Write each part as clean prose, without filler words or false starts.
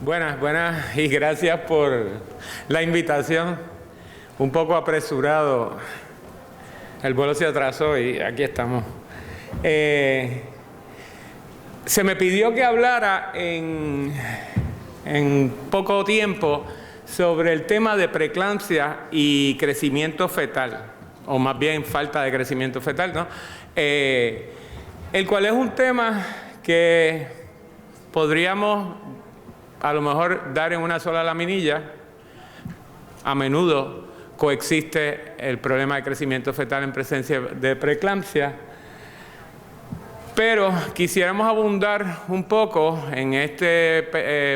Buenas y gracias por la invitación. Un poco apresurado, el vuelo se atrasó y aquí estamos. Se me pidió que hablara en poco tiempo sobre el tema de preeclampsia y crecimiento fetal, o más bien falta de crecimiento fetal, ¿no? El cual es un tema que podríamos a lo mejor dar en una sola laminilla. A menudo coexiste el problema de crecimiento fetal en presencia de preeclampsia, pero quisiéramos abundar un poco en este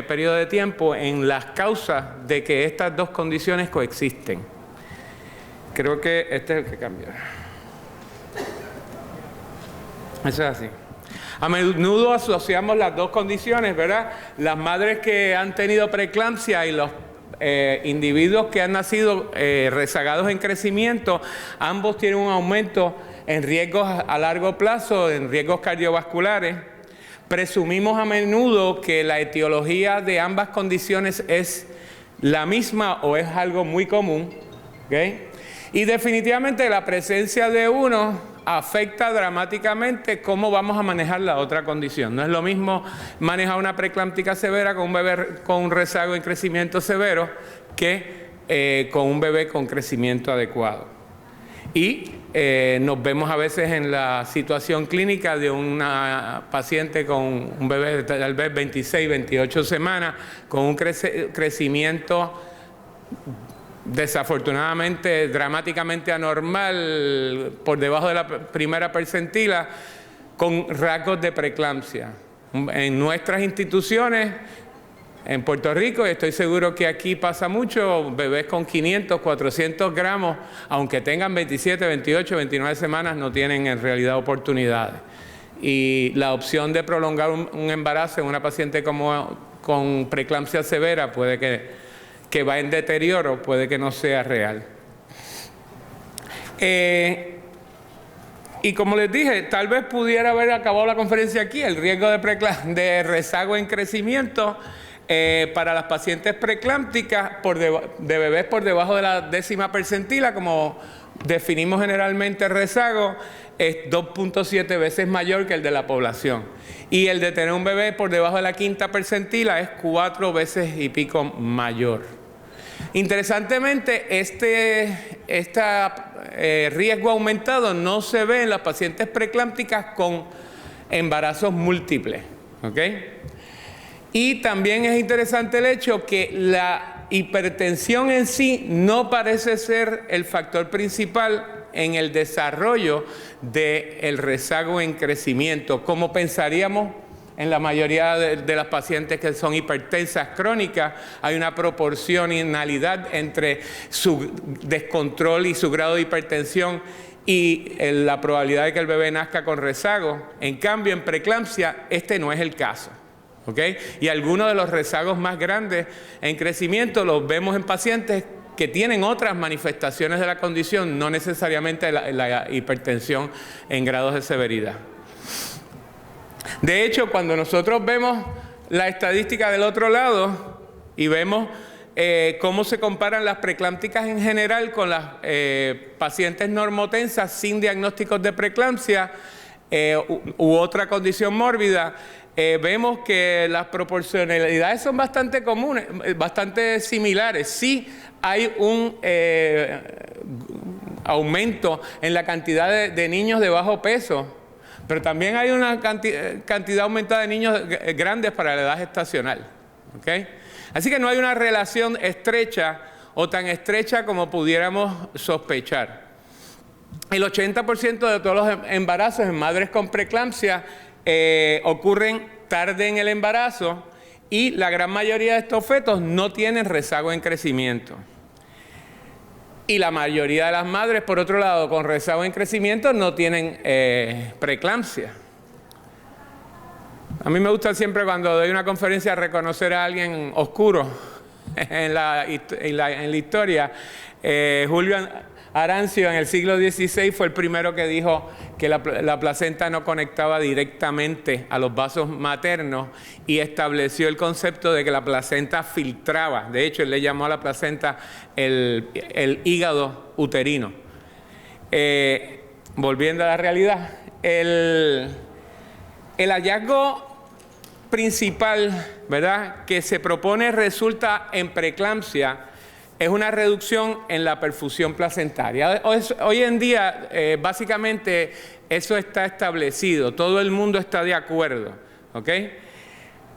periodo de tiempo en las causas de que estas dos condiciones coexisten. Creo que este es el que cambia. Eso es así. A menudo asociamos las dos condiciones, ¿verdad? Las madres que han tenido preeclampsia y los individuos que han nacido rezagados en crecimiento, ambos tienen un aumento en riesgos a largo plazo, en riesgos cardiovasculares. Presumimos a menudo que la etiología de ambas condiciones es la misma o es algo muy común, ¿okay? Y definitivamente la presencia de uno afecta dramáticamente cómo vamos a manejar la otra condición. No es lo mismo manejar una preeclámptica severa con un bebé con un rezago en crecimiento severo que con un bebé con crecimiento adecuado. Y nos vemos a veces en la situación clínica de una paciente con un bebé de tal vez 26, 28 semanas, con un crecimiento desafortunadamente dramáticamente anormal por debajo de la primera percentila, con rasgos de preeclampsia. En nuestras instituciones en Puerto Rico, y estoy seguro que aquí pasa mucho, bebés con 500, 400 gramos, aunque tengan 27, 28, 29 semanas, no tienen en realidad oportunidades. Y la opción de prolongar un embarazo en una paciente con preeclampsia severa puede que va en deterioro, puede que no sea real. Y como les dije, tal vez pudiera haber acabado la conferencia aquí, el riesgo de rezago en crecimiento para las pacientes preeclámpticas de bebés por debajo de la 10ª percentila, como definimos generalmente rezago, es 2.7 veces mayor que el de la población. Y el de tener un bebé por debajo de la 5ª percentila es 4 veces y pico mayor. Interesantemente, este riesgo aumentado no se ve en las pacientes preeclámpticas con embarazos múltiples, ¿ok? Y también es interesante el hecho que la hipertensión en sí no parece ser el factor principal en el desarrollo del rezago en crecimiento, como pensaríamos en la mayoría de las pacientes que son hipertensas crónicas. Hay una proporcionalidad entre su descontrol y su grado de hipertensión y la probabilidad de que el bebé nazca con rezago. En cambio, en preeclampsia, este no es el caso, ¿okay? Y algunos de los rezagos más grandes en crecimiento los vemos en pacientes que tienen otras manifestaciones de la condición, no necesariamente la hipertensión en grados de severidad. De hecho, cuando nosotros vemos la estadística del otro lado y vemos cómo se comparan las preeclámpticas en general con las pacientes normotensas sin diagnósticos de preeclampsia u otra condición mórbida, vemos que las proporcionalidades son bastante comunes, bastante similares. Sí hay un aumento en la cantidad de niños de bajo peso, pero también hay una cantidad aumentada de niños grandes para la edad gestacional, ¿okay? Así que no hay una relación estrecha o tan estrecha como pudiéramos sospechar. El 80% de todos los embarazos en madres con preeclampsia ocurren tarde en el embarazo y la gran mayoría de estos fetos no tienen rezago en crecimiento. Y la mayoría de las madres, por otro lado, con rezago en crecimiento no tienen preeclampsia. A mí me gusta siempre cuando doy una conferencia reconocer a alguien oscuro en la historia. Julio Arancio en el siglo XVI fue el primero que dijo que la placenta no conectaba directamente a los vasos maternos y estableció el concepto de que la placenta filtraba. De hecho, él le llamó a la placenta el hígado uterino. Volviendo a la realidad, el hallazgo principal, ¿verdad?, que se propone resulta en preeclampsia es una reducción en la perfusión placentaria. Hoy en día, básicamente, eso está establecido. Todo el mundo está de acuerdo, ¿ok?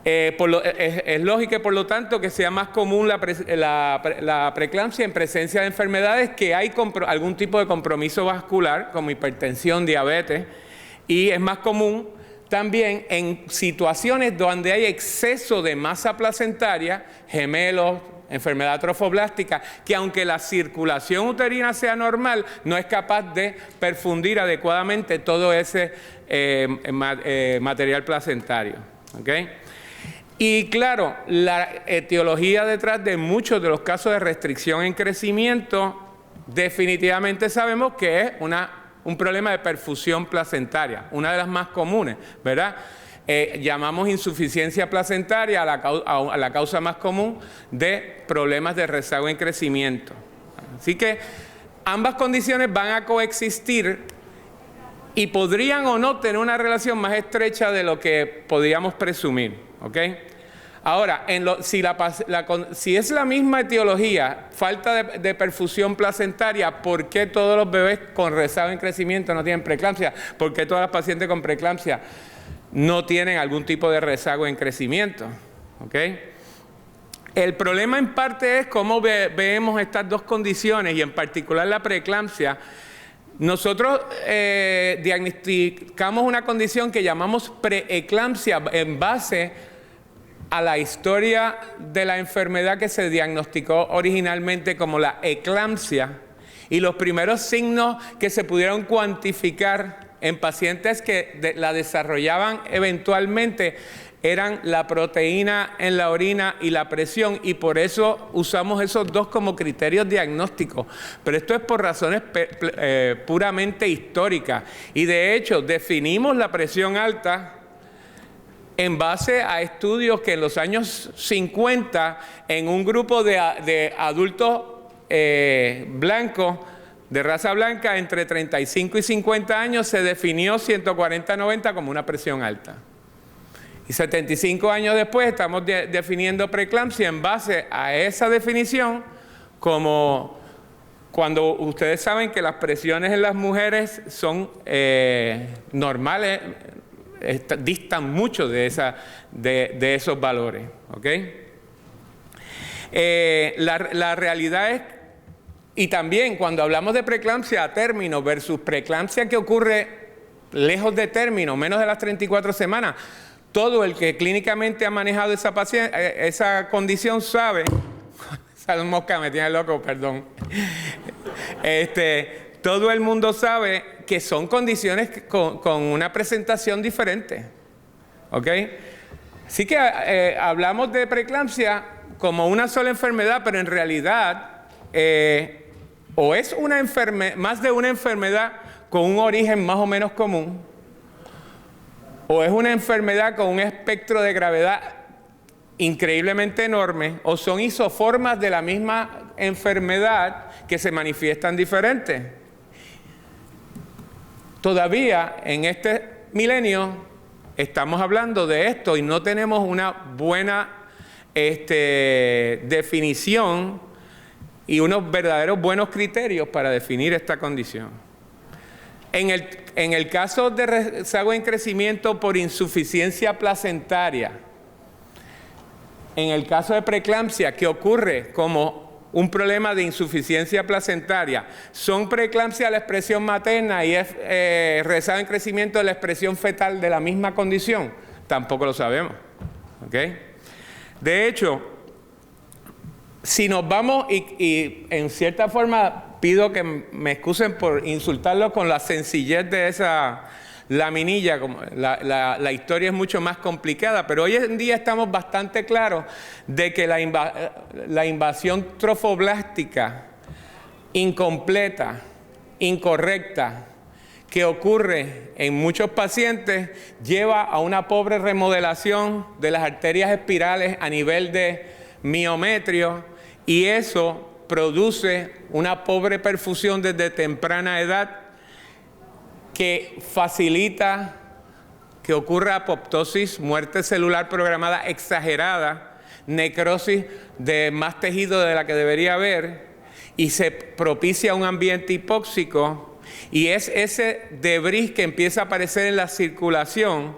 Es lógico, por lo tanto, que sea más común la preeclampsia en presencia de enfermedades que hay algún tipo de compromiso vascular, como hipertensión, diabetes, y es más común también en situaciones donde hay exceso de masa placentaria, gemelos, enfermedad trofoblástica, que aunque la circulación uterina sea normal, no es capaz de perfundir adecuadamente todo ese material placentario. ¿Okay? Y claro, la etiología detrás de muchos de los casos de restricción en crecimiento, definitivamente sabemos que es un problema de perfusión placentaria, una de las más comunes, ¿verdad? Llamamos insuficiencia placentaria a la causa más común de problemas de rezago en crecimiento. Así que ambas condiciones van a coexistir y podrían o no tener una relación más estrecha de lo que podríamos presumir, ¿ok? Ahora, si es la misma etiología, falta de perfusión placentaria, ¿por qué todos los bebés con rezago en crecimiento no tienen preeclampsia? ¿Por qué todas las pacientes con preeclampsia no tienen algún tipo de rezago en crecimiento? ¿Okay? El problema en parte es cómo vemos estas dos condiciones y en particular la preeclampsia. Nosotros diagnosticamos una condición que llamamos preeclampsia en base a la historia de la enfermedad que se diagnosticó originalmente como la eclampsia y los primeros signos que se pudieron cuantificar en pacientes que la desarrollaban eventualmente eran la proteína en la orina y la presión, y por eso usamos esos dos como criterios diagnósticos. Pero esto es por razones puramente históricas. Y de hecho, definimos la presión alta en base a estudios que en los años 50, en un grupo de adultos blancos, de raza blanca, entre 35 y 50 años, se definió 140/90 como una presión alta. Y 75 años después estamos definiendo preeclampsia en base a esa definición, como cuando ustedes saben que las presiones en las mujeres son normales, distan mucho de esos valores. ¿Okay? La realidad es, y también cuando hablamos de preeclampsia a término versus preeclampsia que ocurre lejos de término, menos de las 34 semanas, todo el que clínicamente ha manejado esa condición sabe, esa mosca me tiene loco, perdón, todo el mundo sabe que son condiciones con una presentación diferente, ¿ok? Así que hablamos de preeclampsia como una sola enfermedad, pero en realidad o es más de una enfermedad con un origen más o menos común, o es una enfermedad con un espectro de gravedad increíblemente enorme, o son isoformas de la misma enfermedad que se manifiestan diferentes. Todavía en este milenio estamos hablando de esto y no tenemos una buena definición y unos verdaderos buenos criterios para definir esta condición. En el caso de rezago en crecimiento por insuficiencia placentaria, en el caso de preeclampsia, que ocurre como un problema de insuficiencia placentaria, ¿son preeclampsia la expresión materna y es rezago en crecimiento de la expresión fetal de la misma condición? Tampoco lo sabemos. ¿Okay? De hecho, si nos vamos, y en cierta forma pido que me excusen por insultarlo con la sencillez de esa laminilla, como la historia es mucho más complicada, pero hoy en día estamos bastante claros de que la invasión trofoblástica incompleta incorrecta que ocurre en muchos pacientes lleva a una pobre remodelación de las arterias espirales a nivel de miometrio, y eso produce una pobre perfusión desde temprana edad que facilita que ocurra apoptosis, muerte celular programada exagerada, necrosis de más tejido de la que debería haber, y se propicia un ambiente hipóxico. Y es ese debris que empieza a aparecer en la circulación,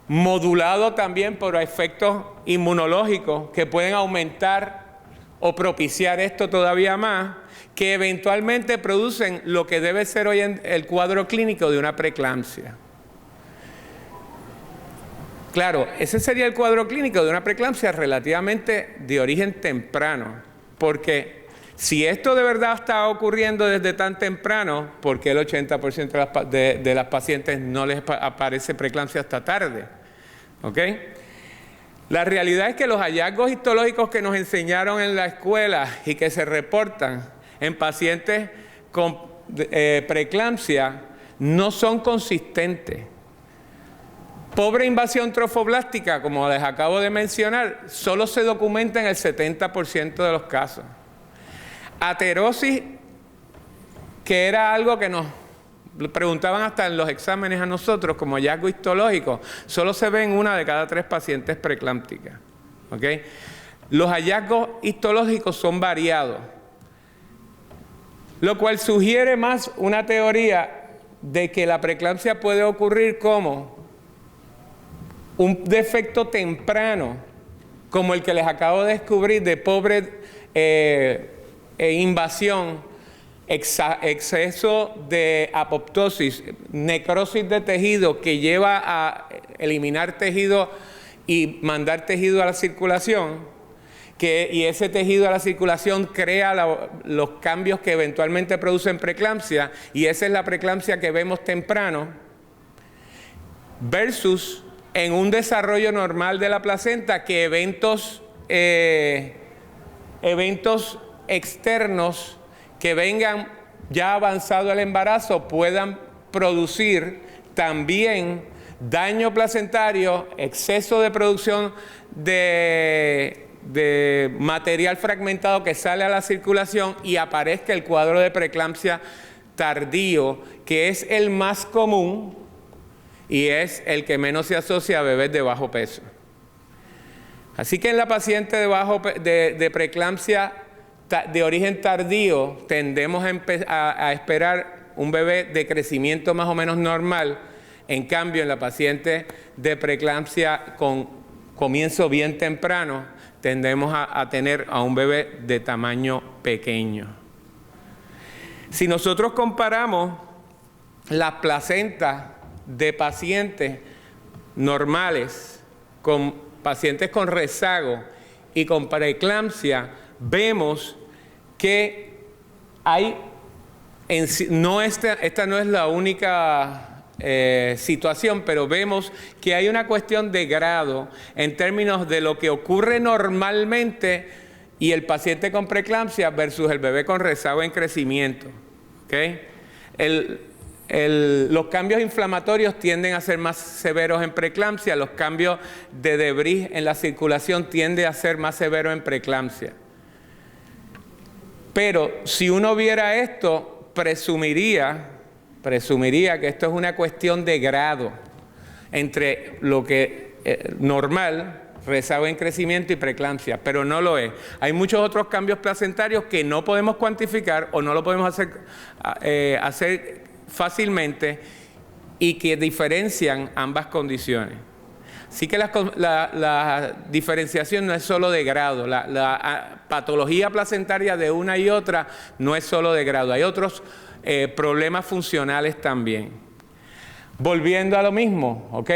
modulado también por efectos inmunológicos que pueden aumentar o propiciar esto todavía más, que eventualmente producen lo que debe ser hoy en el cuadro clínico de una preeclampsia. Claro, ese sería el cuadro clínico de una preeclampsia relativamente de origen temprano, porque si esto de verdad está ocurriendo desde tan temprano, ¿por qué el 80% de las pacientes no les aparece preeclampsia hasta tarde? ¿Ok? La realidad es que los hallazgos histológicos que nos enseñaron en la escuela y que se reportan en pacientes con preeclampsia no son consistentes. Pobre invasión trofoblástica, como les acabo de mencionar, solo se documenta en el 70% de los casos. Aterosis, que era algo que nos preguntaban hasta en los exámenes a nosotros como hallazgo histológico, solo se ve en 1 de cada 3 pacientes preeclámpticas. ¿Okay? Los hallazgos histológicos son variados, lo cual sugiere más una teoría de que la preeclampsia puede ocurrir como un defecto temprano, como el que les acabo de descubrir de pobre invasión, exceso de apoptosis, necrosis de tejido que lleva a eliminar tejido y mandar tejido a la circulación, y ese tejido a la circulación crea los cambios que eventualmente producen preeclampsia, y esa es la preeclampsia que vemos temprano, versus en un desarrollo normal de la placenta que eventos externos que vengan ya avanzado el embarazo puedan producir también daño placentario, exceso de producción de material fragmentado que sale a la circulación y aparezca el cuadro de preeclampsia tardío, que es el más común y es el que menos se asocia a bebés de bajo peso. Así que en la paciente de preeclampsia de origen tardío tendemos a esperar un bebé de crecimiento más o menos normal. En cambio, en la paciente de preeclampsia con comienzo bien temprano, tendemos a tener a un bebé de tamaño pequeño. Si nosotros comparamos las placentas de pacientes normales con pacientes con rezago y con preeclampsia, vemos que hay, esta no es la única situación, pero vemos que hay una cuestión de grado en términos de lo que ocurre normalmente y el paciente con preeclampsia versus el bebé con rezago en crecimiento. ¿Okay? Los cambios inflamatorios tienden a ser más severos en preeclampsia, los cambios de debris en la circulación tienden a ser más severos en preeclampsia. Pero si uno viera esto, presumiría que esto es una cuestión de grado entre lo que normal, rezago en crecimiento y preeclampsia, pero no lo es. Hay muchos otros cambios placentarios que no podemos cuantificar o no lo podemos hacer fácilmente y que diferencian ambas condiciones. Así que la diferenciación no es solo de grado, la patología placentaria de una y otra no es solo de grado, hay otros problemas funcionales también. Volviendo a lo mismo, ¿ok?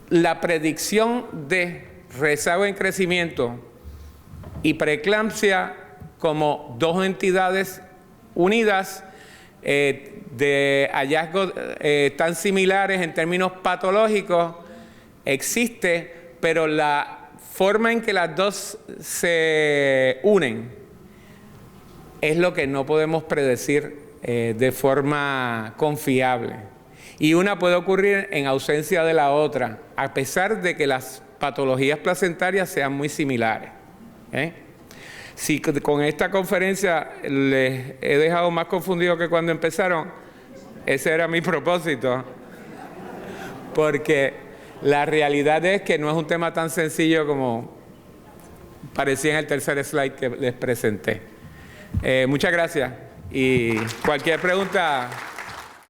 La predicción de rezago en crecimiento y preeclampsia como dos entidades unidas de hallazgos tan similares en términos patológicos existe, pero la forma en que las dos se unen es lo que no podemos predecir de forma confiable. Y una puede ocurrir en ausencia de la otra, a pesar de que las patologías placentarias sean muy similares. Si con esta conferencia les he dejado más confundidos que cuando empezaron, ese era mi propósito, porque la realidad es que no es un tema tan sencillo como parecía en el tercer slide que les presenté. Muchas gracias y cualquier pregunta...